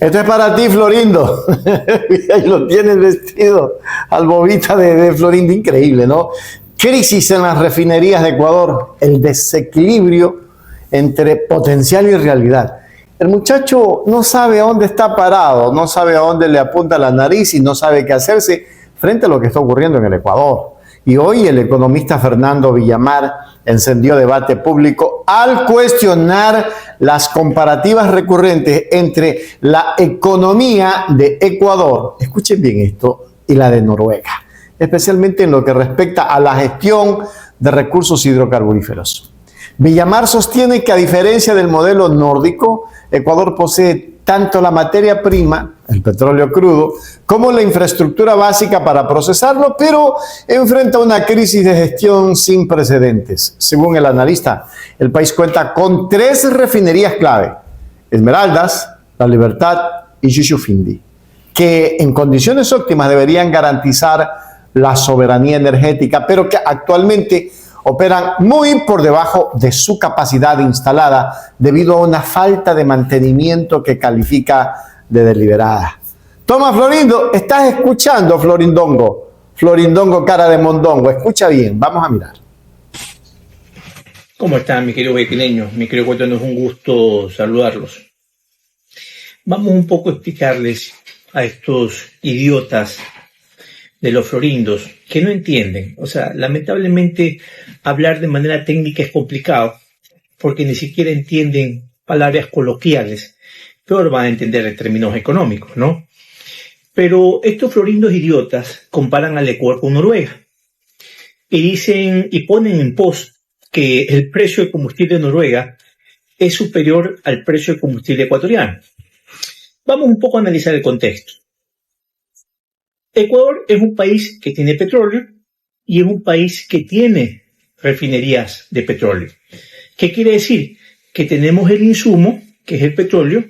Esto es para ti, Florindo. Ahí lo tienes vestido al bobita de Florindo. Increíble, ¿no? Crisis en las refinerías de Ecuador. El desequilibrio entre potencial y realidad. El muchacho no sabe a dónde está parado, no sabe a dónde le apunta la nariz y no sabe qué hacerse frente a lo que está ocurriendo en el Ecuador. Y hoy el economista Fernando Villamar encendió debate público al cuestionar las comparativas recurrentes entre la economía de Ecuador, escuchen bien esto, y la de Noruega, especialmente en lo que respecta a la gestión de recursos hidrocarburíferos. Villamar sostiene que a diferencia del modelo nórdico, Ecuador posee tanto la materia prima, el petróleo crudo, como la infraestructura básica para procesarlo, pero enfrenta una crisis de gestión sin precedentes. Según el analista, el país cuenta con 3 refinerías clave: Esmeraldas, La Libertad y Shushufindi, que en condiciones óptimas deberían garantizar la soberanía energética, pero que actualmente operan muy por debajo de su capacidad instalada debido a una falta de mantenimiento que califica de deliberada. Toma, Florindo, estás escuchando, Florindongo. Florindongo, cara de mondongo. Escucha bien, vamos a mirar. ¿Cómo están, mis queridos guayaquileños? Mis queridos ecuatorianos, es un gusto saludarlos. Vamos un poco a explicarles a estos idiotas de los florindos que no entienden. O sea, lamentablemente hablar de manera técnica es complicado porque ni siquiera entienden palabras coloquiales. Peor van a entender en términos económicos, ¿no? Pero estos florindos idiotas comparan al Ecuador con Noruega y dicen y ponen en post que el precio de combustible de Noruega es superior al precio de combustible ecuatoriano. Vamos un poco a analizar el contexto. Ecuador es un país que tiene petróleo y es un país que tiene refinerías de petróleo. ¿Qué quiere decir? Que tenemos el insumo, que es el petróleo,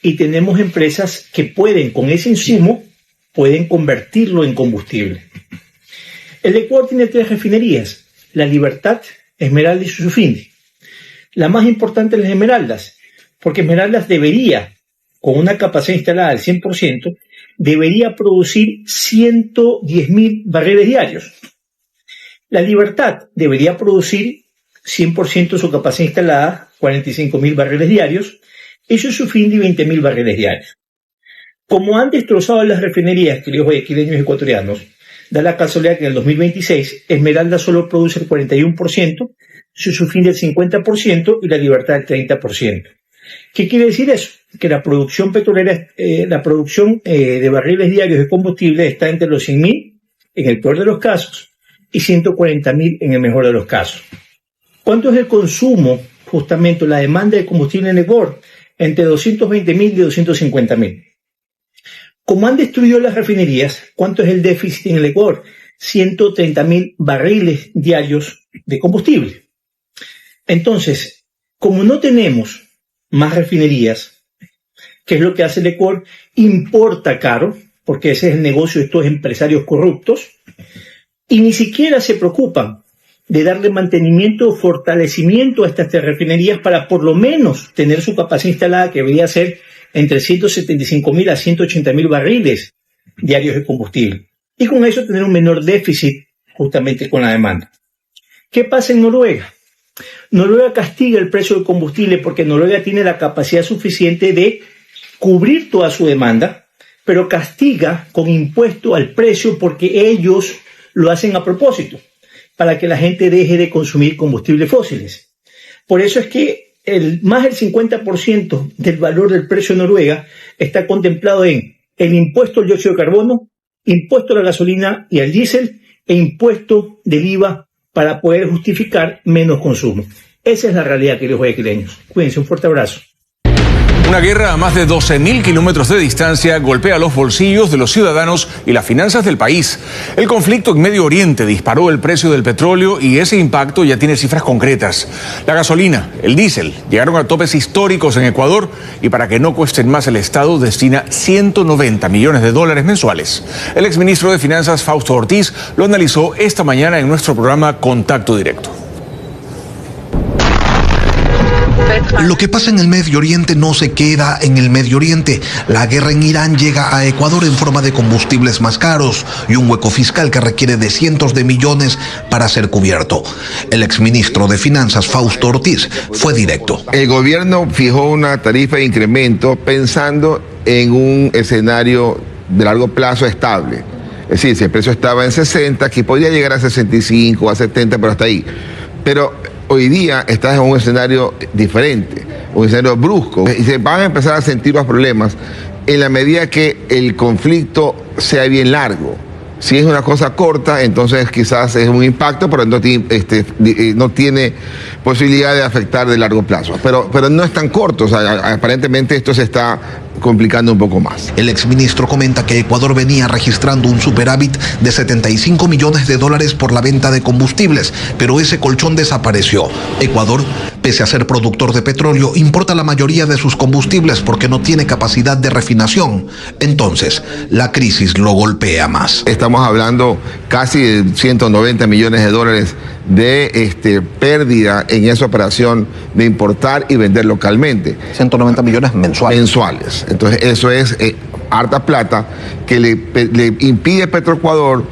y tenemos empresas que pueden, con ese insumo, pueden convertirlo en combustible. El Ecuador tiene 3 refinerías: La Libertad, Esmeraldas y Shushufindi. La más importante es las Esmeraldas, porque Esmeraldas debería, con una capacidad instalada al 100%, debería producir 110.000 barriles diarios. La Libertad debería producir 100% de su capacidad instalada, 45.000 barriles diarios, y Shushufindi 20.000 barriles diarios. Como han destrozado las refinerías, queridos guayaquileños y ecuatorianos, da la casualidad que en el 2026 Esmeralda solo produce el 41%, Shushufindi el 50% y La Libertad el 30%. ¿Qué quiere decir eso? Que la producción petrolera, de barriles diarios de combustible está entre los 100.000 en el peor de los casos y 140.000 en el mejor de los casos. ¿Cuánto es el consumo, justamente la demanda de combustible en Ecuador? Entre 220.000 y 250.000. Como han destruido las refinerías, ¿cuánto es el déficit en el Ecuador? 130.000 barriles diarios de combustible. Entonces, como no tenemos más refinerías, ¿qué es lo que hace el Ecuador? Importa caro, porque ese es el negocio de estos empresarios corruptos, y ni siquiera se preocupan de darle mantenimiento o fortalecimiento a estas 3 refinerías para por lo menos tener su capacidad instalada, que debería ser entre 175.000 a 180.000 barriles diarios de combustible. Y con eso tener un menor déficit justamente con la demanda. ¿Qué pasa en Noruega? Noruega castiga el precio del combustible porque Noruega tiene la capacidad suficiente de cubrir toda su demanda, pero castiga con impuesto al precio porque ellos lo hacen a propósito, para que la gente deje de consumir combustibles fósiles. Por eso es que más del 50% del valor del precio de Noruega está contemplado en el impuesto al dióxido de carbono, impuesto a la gasolina y al diésel e impuesto del IVA para poder justificar menos consumo. Esa es la realidad, queridos guayaquileños. Cuídense, un fuerte abrazo. Una guerra a más de 12.000 kilómetros de distancia golpea los bolsillos de los ciudadanos y las finanzas del país. El conflicto en Medio Oriente disparó el precio del petróleo y ese impacto ya tiene cifras concretas. La gasolina, el diésel, llegaron a topes históricos en Ecuador y para que no cuesten más el Estado destina $190 millones mensuales. El exministro de Finanzas, Fausto Ortiz, lo analizó esta mañana en nuestro programa Contacto Directo. Lo que pasa en el Medio Oriente no se queda en el Medio Oriente. La guerra en Irán llega a Ecuador en forma de combustibles más caros y un hueco fiscal que requiere de cientos de millones para ser cubierto. El exministro de Finanzas, Fausto Ortiz, fue directo. El gobierno fijó una tarifa de incremento pensando en un escenario de largo plazo estable. Es decir, si el precio estaba en 60, que podría llegar a 65, a 70, pero hasta ahí. Pero hoy día estás en un escenario diferente, un escenario brusco, y se van a empezar a sentir los problemas en la medida que el conflicto sea bien largo. Si es una cosa corta, entonces quizás es un impacto, pero no tiene posibilidad de afectar de largo plazo. Pero no es tan corto, o sea, aparentemente esto se está complicando un poco más. El exministro comenta que Ecuador venía registrando un superávit de 75 millones de dólares por la venta de combustibles, pero ese colchón desapareció. Ecuador, pese a ser productor de petróleo, importa la mayoría de sus combustibles porque no tiene capacidad de refinación. Entonces, la crisis lo golpea más. Estamos hablando casi de 190 millones de dólares de pérdida en esa operación de importar y vender localmente. 190 millones mensuales. Entonces eso es harta plata que le impide a Petroecuador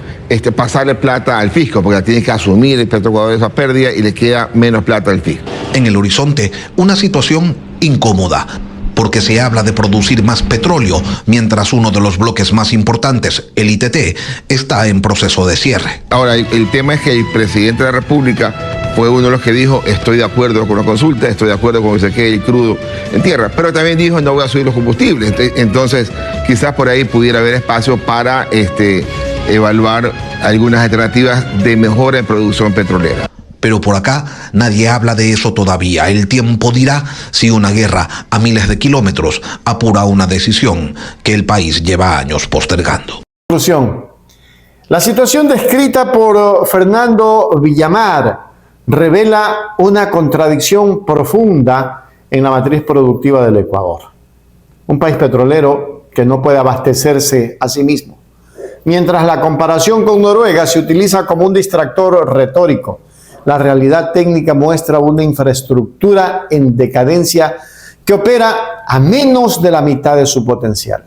pasarle plata al fisco, porque tiene que asumir el Petroecuador esa pérdida y le queda menos plata al fisco. En el horizonte, una situación incómoda, porque se habla de producir más petróleo, mientras uno de los bloques más importantes, el ITT, está en proceso de cierre. Ahora, el tema es que el presidente de la República fue uno de los que dijo, estoy de acuerdo con la consulta, estoy de acuerdo con que se quede el crudo en tierra, pero también dijo, no voy a subir los combustibles. Entonces, quizás por ahí pudiera haber espacio para evaluar algunas alternativas de mejora en producción petrolera. Pero por acá nadie habla de eso todavía. El tiempo dirá si una guerra a miles de kilómetros apura una decisión que el país lleva años postergando. Conclusión. La situación descrita por Fernando Villamar revela una contradicción profunda en la matriz productiva del Ecuador. Un país petrolero que no puede abastecerse a sí mismo. Mientras la comparación con Noruega se utiliza como un distractor retórico, la realidad técnica muestra una infraestructura en decadencia que opera a menos de la mitad de su potencial.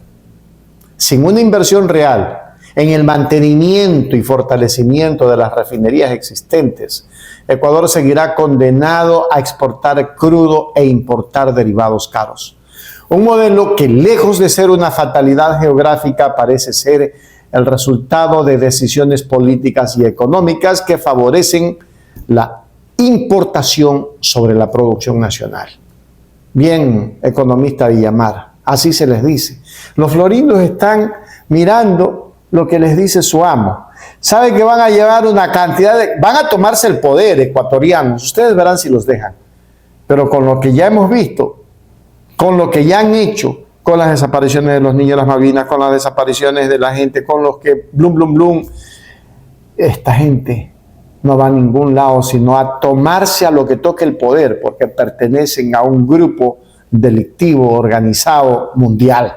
Sin una inversión real en el mantenimiento y fortalecimiento de las refinerías existentes, Ecuador seguirá condenado a exportar crudo e importar derivados caros. Un modelo que, lejos de ser una fatalidad geográfica, parece ser el resultado de decisiones políticas y económicas que favorecen la importación sobre la producción nacional. Bien, economista Villamar, así se les dice. Los florindos están mirando lo que les dice su amo. Saben que van a llevar una cantidad van a tomarse el poder ecuatorianos. Ustedes verán si los dejan. Pero con lo que ya hemos visto, con lo que ya han hecho, con las desapariciones de los niños de las Malvinas, con las desapariciones de la gente, con los que blum, esta gente no va a ningún lado, sino a tomarse a lo que toque el poder, porque pertenecen a un grupo delictivo, organizado, mundial.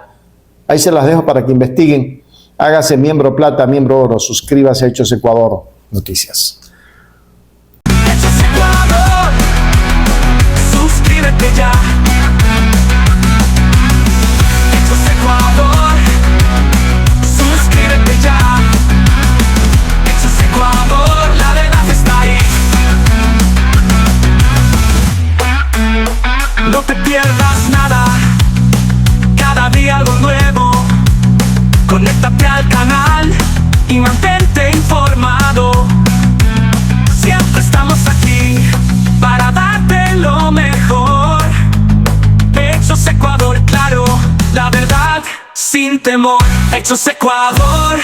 Ahí se las dejo para que investiguen. Hágase miembro plata, miembro oro. Suscríbase a Hechos Ecuador Noticias. Hechos Ecuador, suscríbete ya. Hechos Ecuador, suscríbete ya. Hechos Ecuador, la verdad está ahí. No te pierdas nada, cada día algo nuevo. Conéctate al canal y mantente informado. Siempre estamos aquí para darte lo mejor. Hechos Ecuador, claro, la verdad sin temor. Hechos Ecuador.